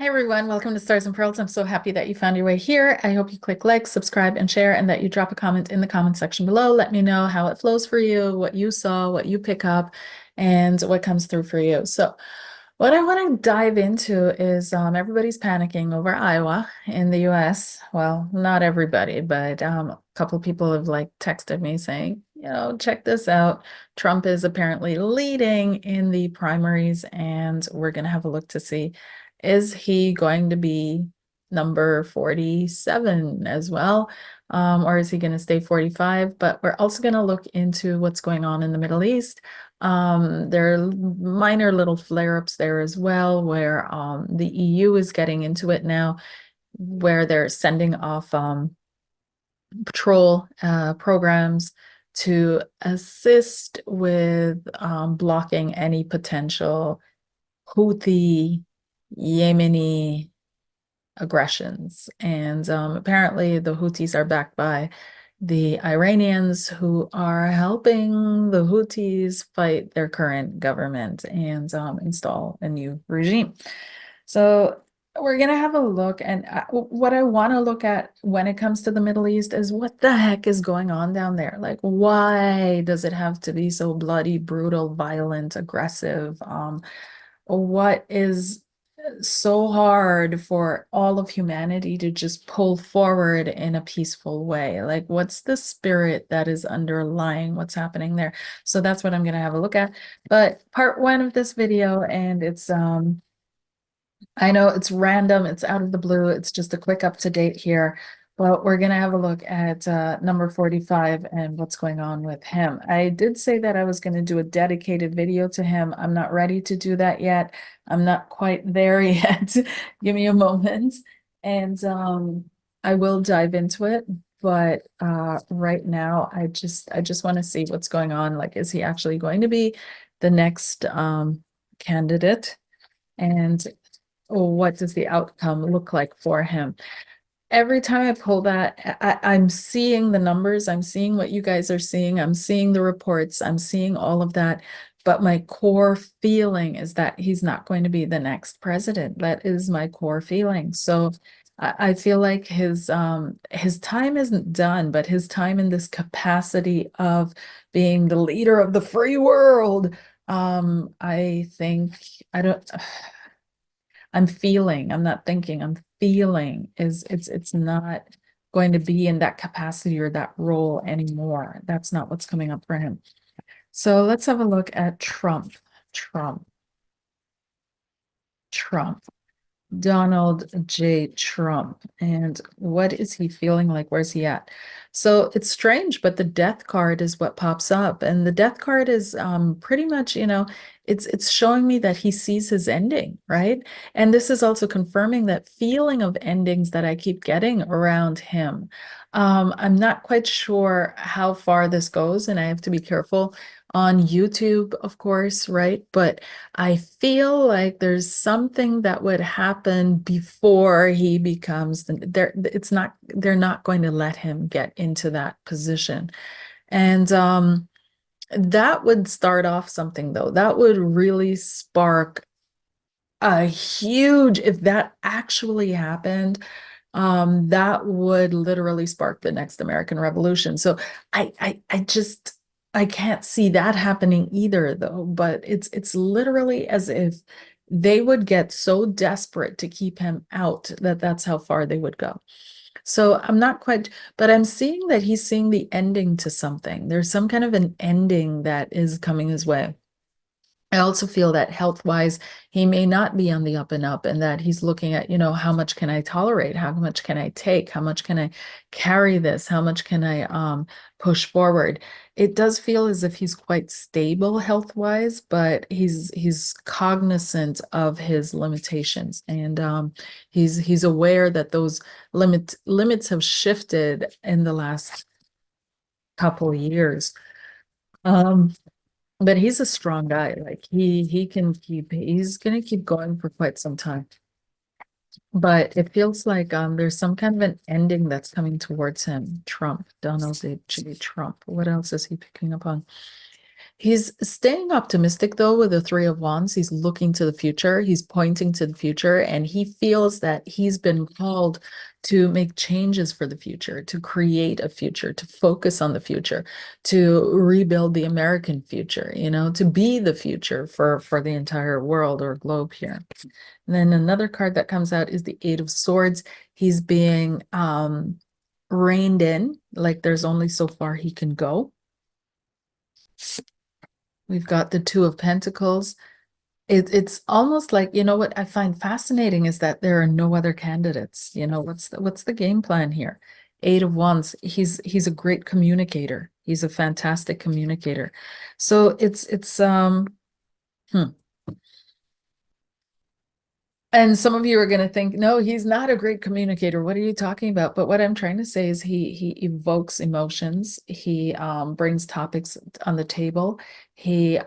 Hi everyone, welcome to Stars and Pearls. I'm so happy that you found your way here. I hope you click like, subscribe, and share, and that you drop a comment in the comment section below. Let me know how it flows for you, what you saw, what you pick up, and what comes through for you. So, what I want to dive into is everybody's panicking over Iowa in the US. Well, not everybody, but a couple of people have like texted me saying, check this out. Trump is apparently leading in the primaries, and we're going to have a look to see, is he going to be number 47 as well? Or is he going to stay 45? But we're also going to look into what's going on in the Middle East. There are minor little flare-ups there as well, where the EU is getting into it now, where they're sending off patrol programs to assist with blocking any potential Houthi, Yemeni aggressions. And apparently the Houthis are backed by the Iranians, who are helping the Houthis fight their current government and install a new regime. So we're going to have a look. And what I want to look at when it comes to the Middle East is what the heck is going on down there? Like, why does it have to be so bloody, brutal, violent, aggressive? What is so hard for all of humanity to just pull forward in a peaceful way? Like, what's the spirit that is underlying what's happening there? So that's what I'm going to have a look at. But part one of this video, and it's I know it's random, it's out of the blue, it's just a quick up to date here, but we're going to have a look at number 45 and what's going on with him. I did say that I was going to do a dedicated video to him. I'm not ready to do that yet. I'm not quite there yet. Give me a moment, and I will dive into it. But right now, I just want to see what's going on. Like, is he actually going to be the next candidate? And what does the outcome look like for him? Every time I pull that, I'm seeing the numbers, I'm seeing what you guys are seeing, I'm seeing the reports, I'm seeing all of that. But my core feeling is that he's not going to be the next president. That is my core feeling. So I feel like his time isn't done, but his time in this capacity of being the leader of the free world. I think I don't I'm feeling, I'm not thinking, I'm feeling is it's not going to be in that capacity or that role anymore. That's not what's coming up for him. So let's have a look at Trump. Trump. Trump. Donald J. Trump. And what is he feeling like? Where's he at? So it's strange, but the death card is what pops up. And the death card is pretty much, it's showing me that he sees his ending, right? And this is also confirming that feeling of endings that I keep getting around him. I'm not quite sure how far this goes, and I have to be careful on YouTube, of course, right? But I feel like there's something that would happen before he becomes they're not going to let him get into that position. And that would start off something, though. That would really spark a huge, if that actually happened, that would literally spark the next American Revolution. So I can't see that happening either, though. But it's literally as if they would get so desperate to keep him out that that's how far they would go. So I'm not quite, but I'm seeing that he's seeing the ending to something. There's some kind of an ending that is coming his way. I also feel that health-wise, he may not be on the up and up, and that he's looking at, how much can I tolerate? How much can I take? How much can I carry this? How much can I push forward? It does feel as if he's quite stable health-wise, but he's cognizant of his limitations, and he's aware that those limits have shifted in the last couple of years. Um, but he's a strong guy. Like he's gonna keep going for quite some time. But it feels like there's some kind of an ending that's coming towards him. Trump, Donald J. Trump. What else is he picking up on? He's staying optimistic though with the Three of Wands. He's looking to the future. He's pointing to the future, and he feels that he's been called to make changes for the future, to create a future, to focus on the future, to rebuild the American future, to be the future for the entire world or globe here. And then another card that comes out is the Eight of Swords. He's being reined in, like there's only so far he can go. We've got the Two of Pentacles. It's almost like, what I find fascinating is that there are no other candidates. What's the game plan here? Eight of Wands. He's a great communicator. He's a fantastic communicator. So hmm. And some of you are going to think, no, he's not a great communicator. What are you talking about? But what I'm trying to say is he evokes emotions. He brings topics on the table. He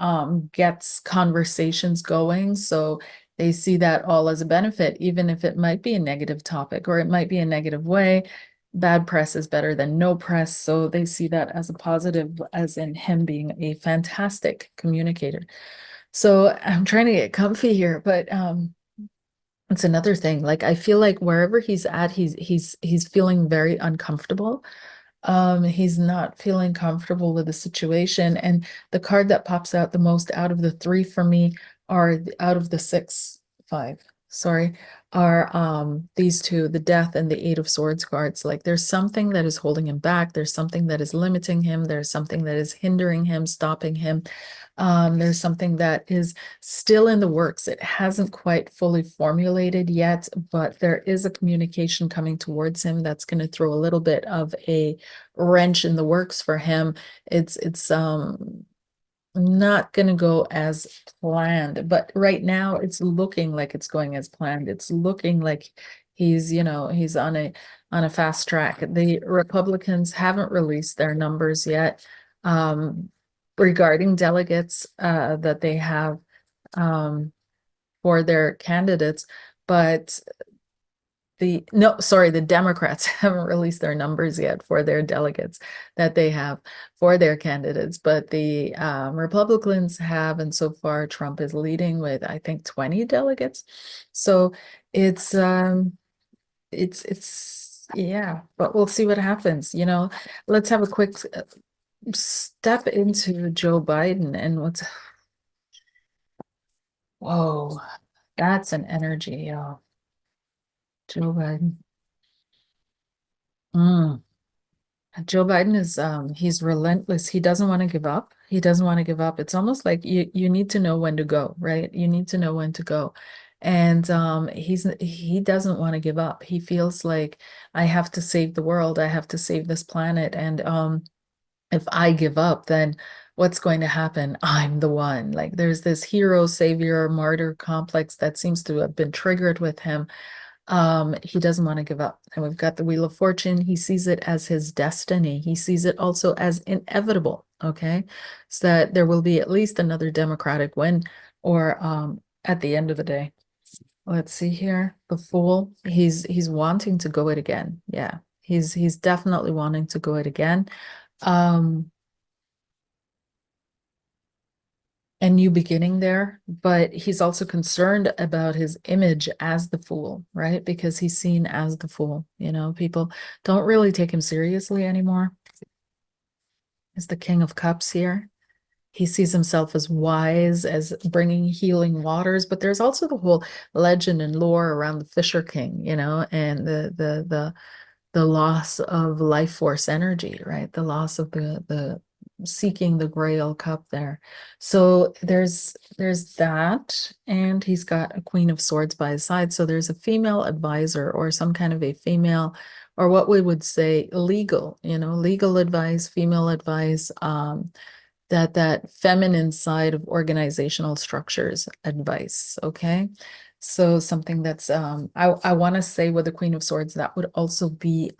gets conversations going. So they see that all as a benefit, even if it might be a negative topic or it might be a negative way. Bad press is better than no press. So they see that as a positive, as in him being a fantastic communicator. So I'm trying to get comfy here, but it's another thing. Like I feel like wherever he's at, he's feeling very uncomfortable. He's not feeling comfortable with the situation. And the card that pops out the most out of the three for me out of the six, five, sorry, are these two, the Death and the Eight of Swords cards. Like there's something that is holding him back. There's something that is limiting him. There's something that is hindering him, stopping him. There's something that is still in the works. It hasn't quite fully formulated yet, but there is a communication coming towards him that's going to throw a little bit of a wrench in the works for him. It's not going to go as planned, but right now it's looking like it's going as planned. It's looking like he's on a fast track. The Republicans haven't released their numbers yet regarding delegates that they have for their candidates, but the Democrats haven't released their numbers yet for their delegates that they have for their candidates, but the Republicans have, and so far Trump is leading with, I think, 20 delegates. So it's yeah, but we'll see what happens. Let's have a quick step into Joe Biden and whoa, that's an energy, y'all. Joe Biden. Mm. Joe Biden is he's relentless. He doesn't want to give up. He doesn't want to give up. It's almost like you need to know when to go, right? You need to know when to go. And he doesn't want to give up. He feels like I have to save the world. I have to save this planet. And if I give up, then what's going to happen? I'm the one. Like there's this hero, savior, martyr complex that seems to have been triggered with him. He doesn't want to give up. And we've got the Wheel of Fortune. He sees it as his destiny. He sees it also as inevitable. Okay. So that there will be at least another Democratic win or at the end of the day. Let's see here. The Fool. He's wanting to go it again. Yeah. He's definitely wanting to go it again. Um, a new beginning there, but he's also concerned about his image as the fool, right? Because he's seen as the fool. People don't really take him seriously anymore. He's the King of Cups here. He sees himself as wise, as bringing healing waters, but there's also the whole legend and lore around the Fisher King, and the loss of life force energy, right? The loss of the seeking the Grail cup there. So there's that, and he's got a Queen of Swords by his side. So there's a female advisor or some kind of a female, or what we would say legal, legal advice, female advice, that feminine side of organizational structures advice. Okay. So something that's I want to say with the Queen of Swords, that would also be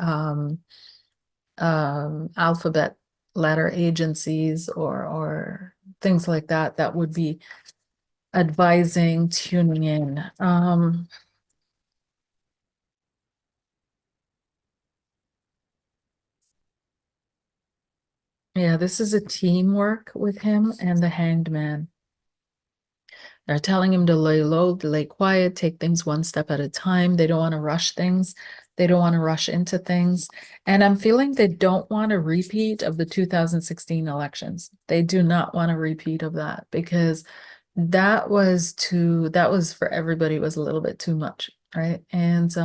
alphabet letter agencies or things like that that would be advising, tuning in. Yeah, this is a teamwork with him and the Hanged Man. They're telling him to lay low, to lay quiet, take things one step at a time. They don't want to rush things. They don't want to rush into things. And I'm feeling they don't want a repeat of the 2016 elections. They do not want a repeat of that because that was for everybody was a little bit too much, right? And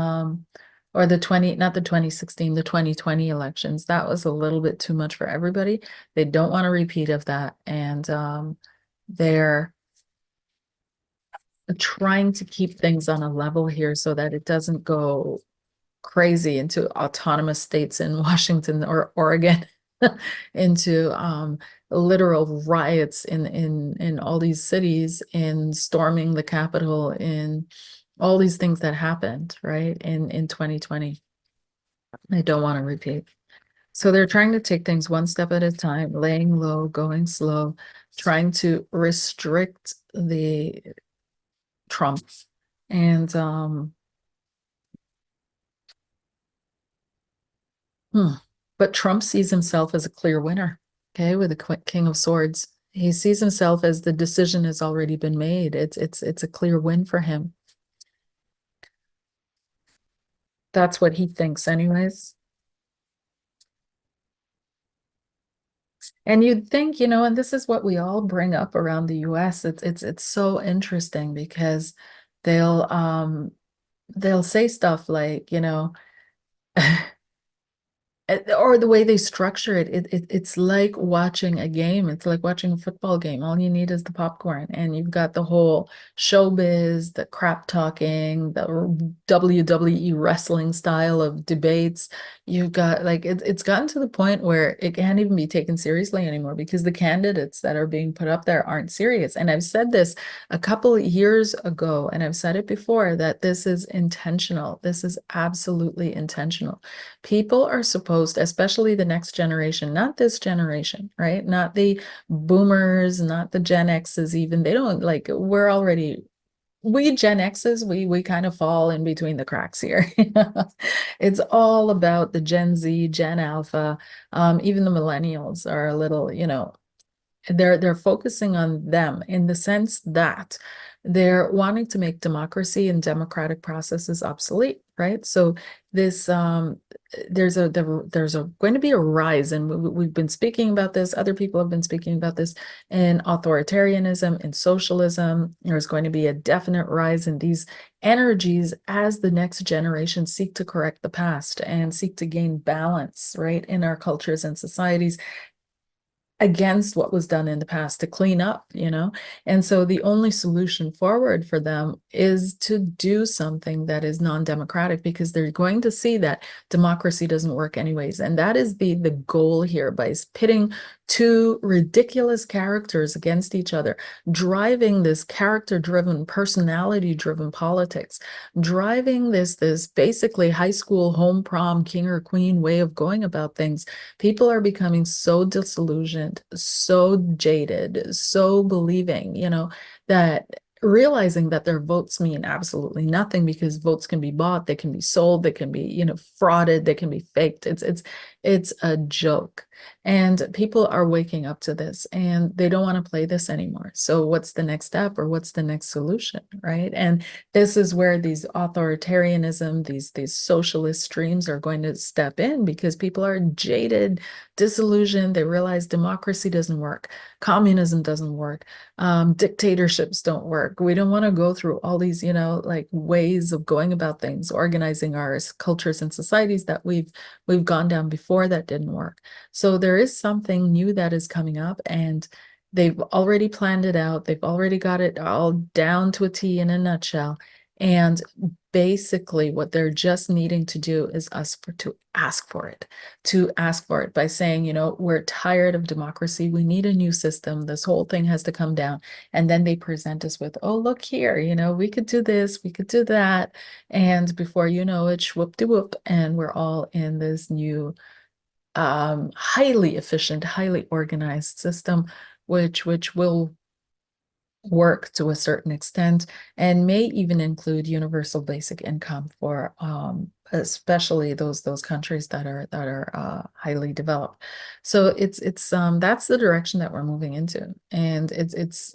or the 20, not the 2016, the 2020 elections, that was a little bit too much for everybody. They don't want a repeat of that. And they're trying to keep things on a level here so that it doesn't go crazy into autonomous states in Washington or Oregon, into literal riots in all these cities, in storming the Capitol, in all these things that happened, right, in 2020. I don't want to repeat. So they're trying to take things one step at a time, laying low, going slow, trying to restrict the Trump. And hmm, but Trump sees himself as a clear winner, okay, with the King of Swords. He sees himself as the decision has already been made. It's a clear win for him. That's what he thinks anyways. And you'd think, and this is what we all bring up around the US. It's so interesting because they'll they'll say stuff like, or the way they structure it's like watching a game. It's like watching a football game. All you need is the popcorn, and you've got the whole showbiz, the crap talking, the WWE wrestling style of debates. You've got like it's gotten to the point where it can't even be taken seriously anymore because the candidates that are being put up there aren't serious. And I've said this a couple of years ago, and I've said it before, that this is intentional. This is absolutely intentional. People are supposed, especially the next generation, not this generation, right? Not the boomers, not the Gen X's even. They don't like, we Gen X's, we kind of fall in between the cracks here. It's all about the Gen Z, Gen Alpha. Even the millennials are a little, they're focusing on them in the sense that they're wanting to make democracy and democratic processes obsolete, right? So this there's a going to be a rise, and we've been speaking about this. Other people have been speaking about this in authoritarianism, in socialism. There's going to be a definite rise in these energies as the next generation seek to correct the past and seek to gain balance, right, in our cultures and societies against what was done in the past to clean up. And so the only solution forward for them is to do something that is non-democratic because they're going to see that democracy doesn't work anyways. And that is the goal here by pitting two ridiculous characters against each other, driving this character-driven, personality-driven politics, driving this basically high school home prom king or queen way of going about things. People are becoming so disillusioned, so jaded, so believing, that realizing that their votes mean absolutely nothing because votes can be bought, they can be sold, they can be, frauded, they can be faked. It's a joke. And people are waking up to this and they don't want to play this anymore. So what's the next step or what's the next solution, right? And this is where these authoritarianism, these socialist streams are going to step in because people are jaded, disillusioned. They realize democracy doesn't work, communism doesn't work, dictatorships don't work. We don't want to go through all these, like ways of going about things, organizing our cultures and societies that we've gone down before that didn't work. So there is something new that is coming up, and they've already planned it out. They've already got it all down to a T in a nutshell. And basically, what they're just needing to do is us to ask for it by saying, we're tired of democracy. We need a new system. This whole thing has to come down. And then they present us with, oh, look here, we could do this, we could do that. And before you know it, whoop de whoop, and we're all in this new highly efficient, highly organized system, which will work to a certain extent and may even include universal basic income for especially those countries that are highly developed. So it's that's the direction that we're moving into. And it's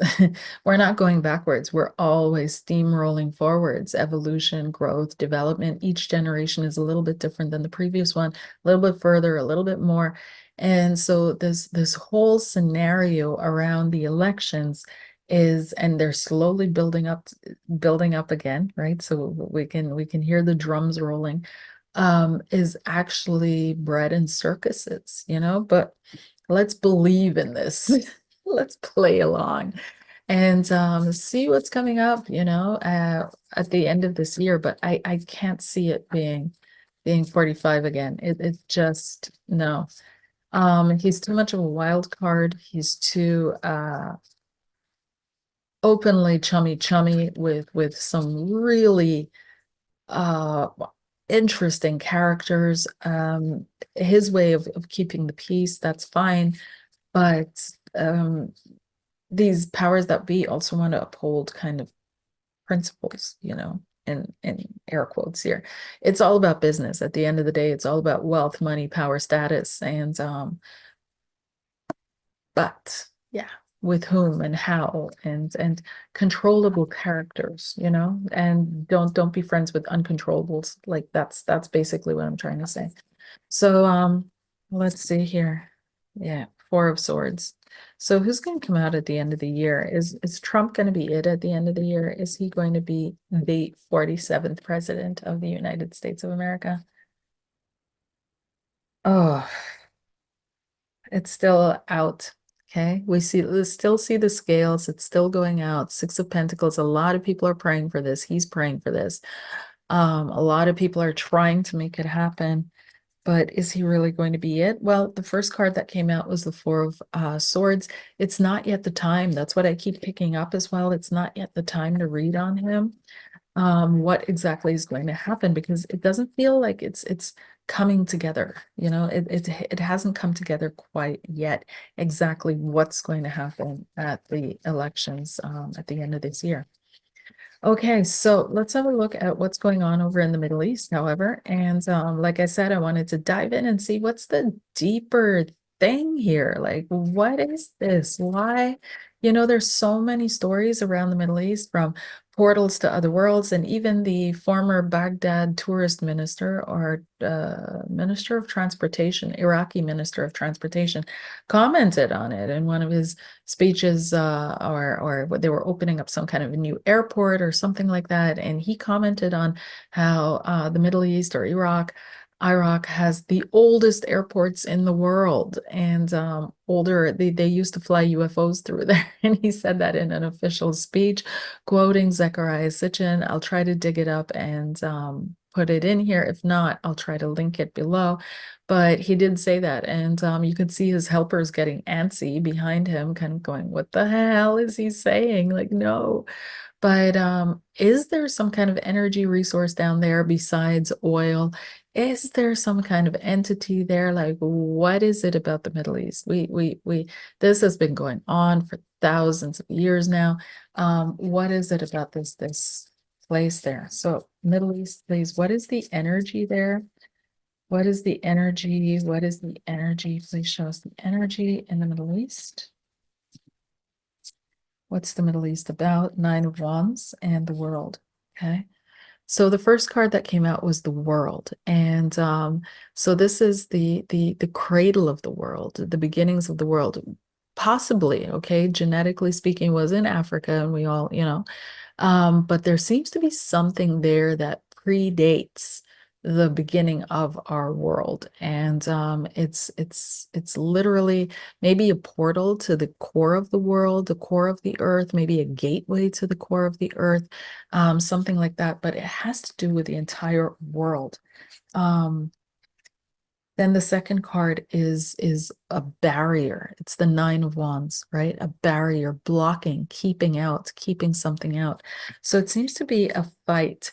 we're not going backwards. We're always steamrolling forwards. Evolution, growth, development. Each generation is a little bit different than the previous one, a little bit further, a little bit more. And so this whole scenario around the elections is, and they're slowly building up again, right? So we can hear the drums rolling, is actually bred in circuses, but let's believe in this. Let's play along and see what's coming up, at the end of this year. But I can't see it being 45 again. It just no. He's too much of a wild card. He's too openly chummy with some really uh interesting characters. His way of keeping the peace, that's fine, but these powers that be also want to uphold kind of principles, in air quotes here. It's all about business. At the end of the day, it's all about wealth, money, power, status, and but yeah, with whom and how, and controllable characters, and don't be friends with uncontrollables. Like that's basically what I'm trying to say. So let's see here. Yeah, Four of Swords. So who's going to come out at the end of the year? Is Trump going to be it at the end of the year? Is he going to be the 47th president of the United States of America? Oh, it's still out. Okay. We still see the scales. It's still going out. Six of Pentacles. A lot of people are praying for this. He's praying for this. A lot of people are trying to make it happen, but is he really going to be it? Well, the first card that came out was the Four of Swords. It's not yet the time. That's what I keep picking up as well. It's not yet the time to read on him what exactly is going to happen, because it doesn't feel like it's coming together. It hasn't come together quite yet exactly what's going to happen at the elections at the end of this year. Okay, so let's have a look at what's going on over in the Middle East, however. And like I said, I wanted to dive in and see what's the deeper thing here. Like, what is this? Why? There's so many stories around the Middle East, from portals to other worlds, and even the former Baghdad tourist minister, or minister of transportation, Iraqi minister of transportation, commented on it in one of his speeches, or they were opening up some kind of a new airport or something like that. And he commented on how the Middle East, or Iraq has the oldest airports in the world, and older. They used to fly UFOs through there. And he said that in an official speech, quoting Zechariah Sitchin. I'll try to dig it up and put it in here. If not, I'll try to link it below. But he did say that, and you could see his helpers getting antsy behind him, kind of going, "What the hell is he saying?" Like, no. But is there some kind of energy resource down there besides oil? Is there some kind of entity there? Like, what is it about the Middle East? This has been going on for thousands of years now. What is it about this place there? So, Middle East, please. What is the energy there? What is the energy? What is the energy? Please show us the energy in the Middle East. What's the Middle East about? Nine of Wands and the World. Okay. So the first card that came out was the World. And so this is the cradle of the world, the beginnings of the world. Possibly, okay, genetically speaking, was in Africa, and we all, but there seems to be something there that predates the beginning of our world. And it's literally maybe a portal to the core of the world, the core of the earth, maybe a gateway to the core of the earth, something like that. But it has to do with the entire world. Um, then the second card is a barrier. It's the Nine of Wands, right? A barrier, blocking, keeping out, keeping something out. So it seems to be a fight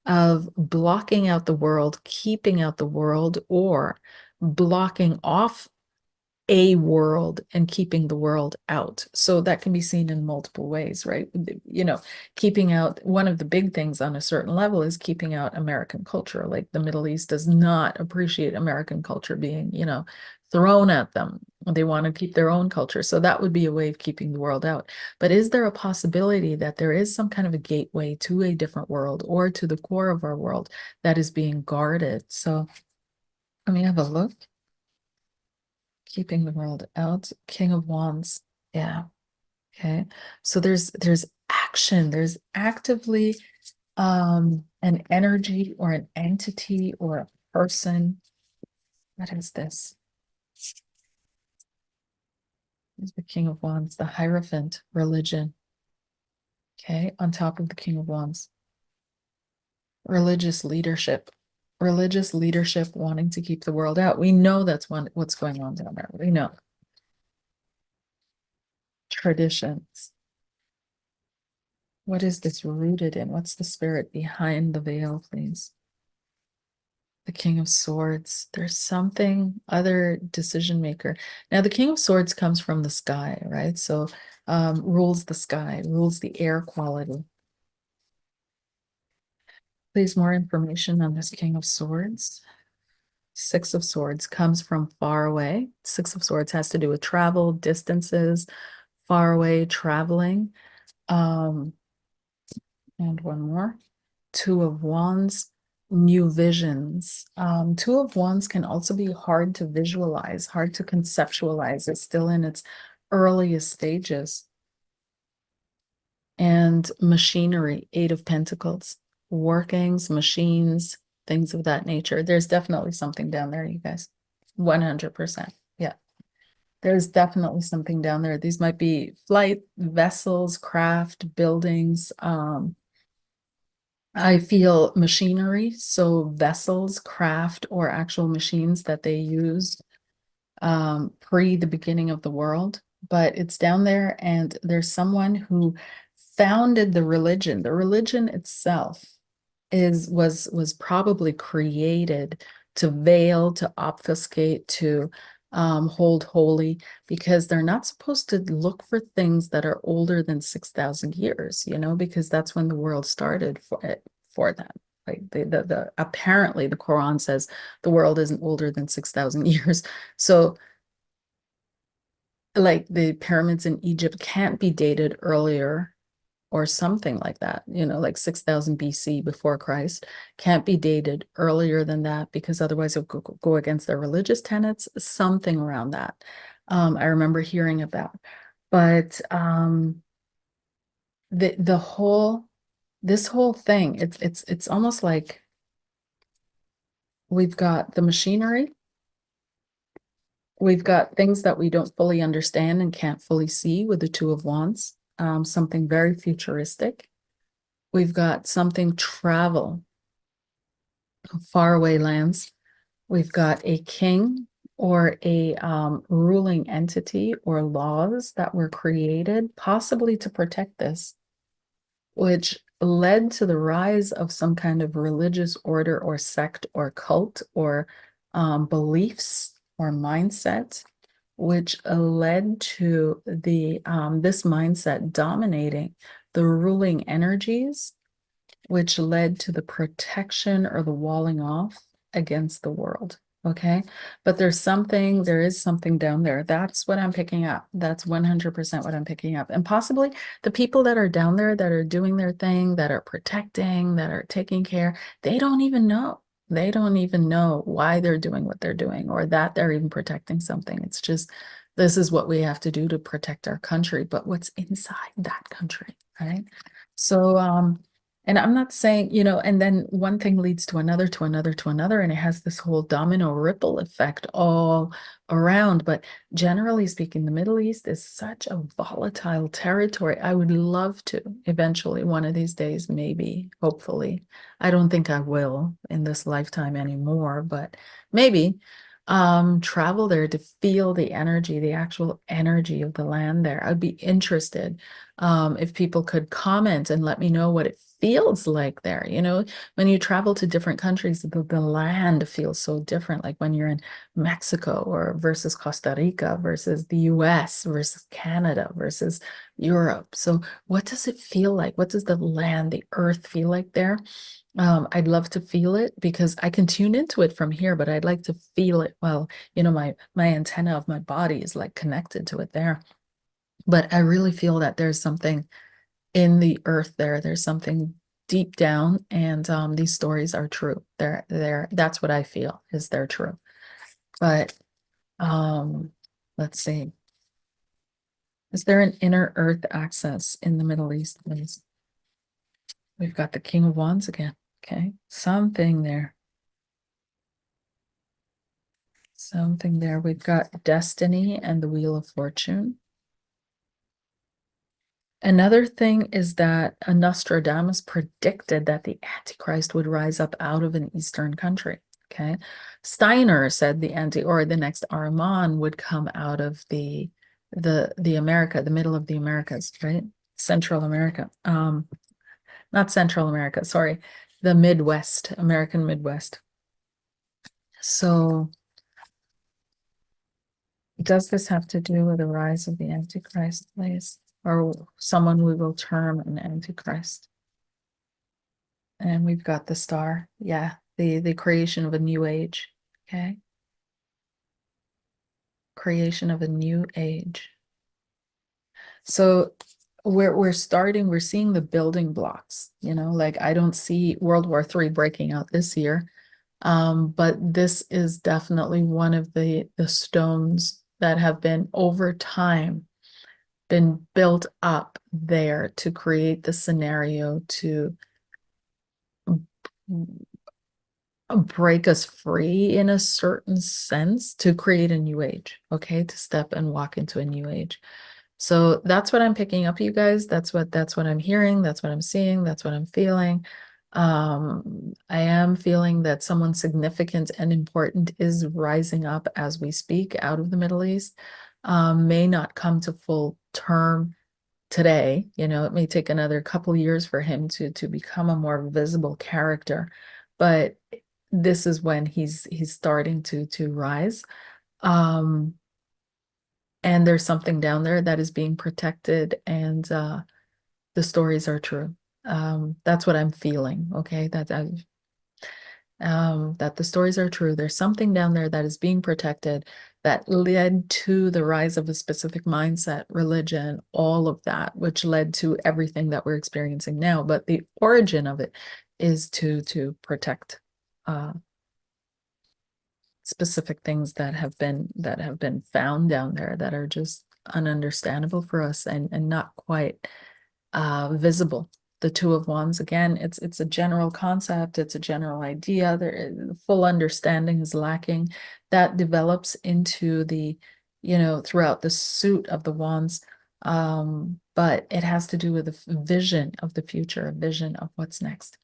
of blocking out the world, keeping out the world, or blocking off a world and keeping the world out. So that can be seen in multiple ways, right? You know, keeping out one of the big things on a certain level is keeping out American culture. Like the Middle East does not appreciate American culture being, you know, thrown at them. They want to keep their own culture. So that would be a way of keeping the world out. But is there a possibility that there is some kind of a gateway to a different world or to the core of our world that is being guarded? So let me have a look. Keeping the world out. King of Wands. Yeah. Okay. So there's action. There's actively an energy or an entity or a person. What is this? Is the King of Wands, the Hierophant, religion. Okay, on top of the King of Wands. Religious leadership. Religious leadership wanting to keep the world out. We know that's what's going on down there. We know. Traditions. What is this rooted in? What's the spirit behind the veil, please? The King of Swords. There's something other decision maker. Now, the King of Swords comes from the sky, right? So rules the sky, rules the air quality. Please, more information on this King of Swords. Six of Swords comes from far away. Six of Swords has to do with travel, distances, far away, traveling. And one more. Two of Wands, new visions. Two of Wands can also be hard to visualize, hard to conceptualize. It's still in its earliest stages. And machinery, Eight of Pentacles, workings, machines, things of that nature. There's definitely something down there, you guys. 100%. Yeah. There's definitely something down there. These might be flight, vessels, craft, buildings. I feel machinery, so vessels, craft, or actual machines that they used pre the beginning of the world. But it's down there, and there's someone who founded the religion. The religion itself was probably created to veil, to obfuscate, to hold holy, because they're not supposed to look for things that are older than 6,000 years, you know, because that's when the world started for them. Like the apparently the Quran says the world isn't older than 6,000 years. So like the pyramids in Egypt can't be dated earlier or something like that, you know, like 6,000 BC before Christ, can't be dated earlier than that because otherwise it will go against their religious tenets, something around that. I remember hearing about, but the whole this whole thing, it's almost like we've got the machinery, we've got things that we don't fully understand and can't fully see with the Two of Wands, something very futuristic. We've got something travel, faraway lands. We've got a king or a ruling entity or laws that were created possibly to protect this, which led to the rise of some kind of religious order or sect or cult or beliefs or mindset, which led to the this mindset dominating the ruling energies, which led to the protection or the walling off against the world. Okay. But there is something down there. That's what I'm picking up. That's 100% what I'm picking up. And possibly the people that are down there that are doing their thing, that are protecting, that are taking care, they don't even know. They don't even know why they're doing what they're doing or that they're even protecting something. It's just, this is what we have to do to protect our country, but what's inside that country, right? So, and I'm not saying, you know, and then one thing leads to another, to another, to another, and it has this whole domino ripple effect all around. But generally speaking, the Middle East is such a volatile territory. I would love to eventually, one of these days, maybe, hopefully. I don't think I will in this lifetime anymore, but maybe travel there to feel the energy, the actual energy of the land there. I'd be interested. If people could comment and let me know what it feels like there. When you travel to different countries, the land feels so different. Like when you're in Mexico or versus Costa Rica versus the US versus Canada versus Europe. So what does it feel like? What does the land, the earth feel like there? I'd love to feel it because I can tune into it from here, but I'd like to feel it. Well, my antenna of my body is like connected to it there. But I really feel that there's something in the earth there. There's something deep down, and these stories are true. That's what I feel is they're true. But um, let's see. Is there an inner earth access in the Middle East, please? We've got the King of Wands again. Okay, something there. Something there. We've got destiny and the Wheel of Fortune. Another thing is that Nostradamus predicted that the Antichrist would rise up out of an Eastern country. Okay. Steiner said the next Ahriman would come out of the America, the middle of the Americas, right? Central America. Not Central America, sorry, the Midwest, American Midwest. So does this have to do with the rise of the Antichrist, please? Or someone we will term an Antichrist? And we've got the star. Yeah, the creation of a new age. Okay. Creation of a new age. So we're seeing the building blocks, like I don't see World War III breaking out this year. But this is definitely one of the stones that have been over time been built up there to create the scenario to break us free in a certain sense to create a new age, okay? To step and walk into a new age. So that's what I'm picking up, you guys. That's what I'm hearing, that's what I'm seeing, that's what I'm feeling. I am feeling that someone significant and important is rising up as we speak out of the Middle East. May not come to full term today. It may take another couple years for him to become a more visible character, but this is when he's starting to rise. Um, and there's something down there that is being protected, and the stories are true. That's what I'm feeling. Okay, that the stories are true. There's something down there that is being protected that led to the rise of a specific mindset, religion, all of that, which led to everything that we're experiencing now. But the origin of it is to protect uh, specific things that have been found down there that are just ununderstandable for us and not quite visible. The Two of Wands, again, it's a general concept, it's a general idea. Full understanding is lacking. That develops into throughout the suit of the wands. But it has to do with a vision of the future, a vision of what's next.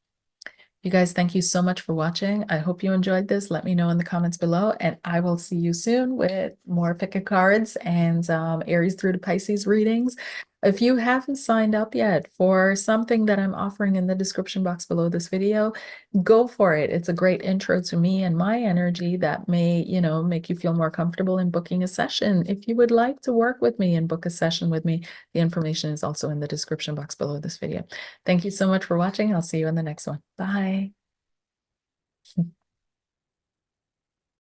You guys, thank you so much for watching. I hope you enjoyed this. Let me know in the comments below, and I will see you soon with more pick a cards and Aries through to Pisces readings. If you haven't signed up yet for something that I'm offering in the description box below this video, go for it. It's a great intro to me and my energy that may, make you feel more comfortable in booking a session. If you would like to work with me and book a session with me, the information is also in the description box below this video. Thank you so much for watching. I'll see you in the next one. Bye.